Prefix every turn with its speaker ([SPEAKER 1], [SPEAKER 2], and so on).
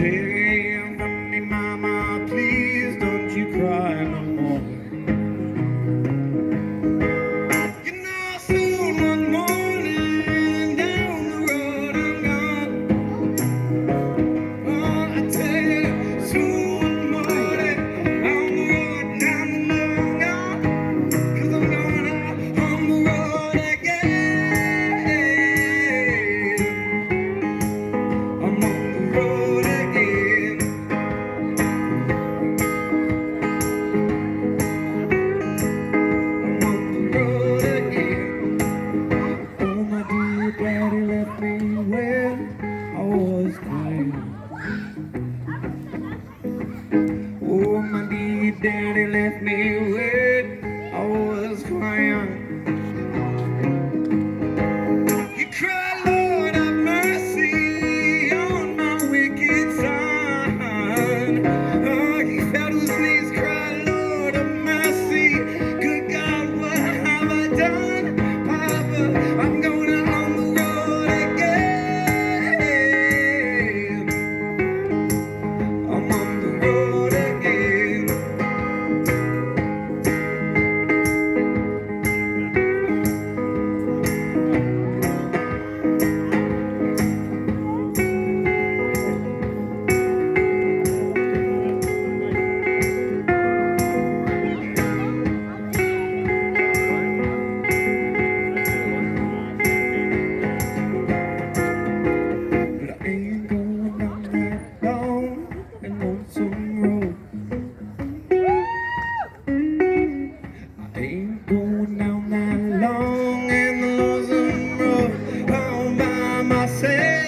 [SPEAKER 1] Say from me, mama, please don't you cry no more. You know soon one morning down the road I'm gone. Oh, I tell you, soon one morning down the road and I'm gone. 'Cause I'm going out on the road again. I'm on the road again. I'm on the road again. Oh, my dear daddy left me when I was crying. Oh, my dear daddy left me when I was crying. He cried, Lord, have mercy on my wicked son. Oh, he fell to his knees, cried, Lord, have mercy. Good God, what have I done? Papa, I'm going on the road again. I'm on the road again. But I ain't going down that long and lonesome road. I ain't going down that long and lonesome road all by myself.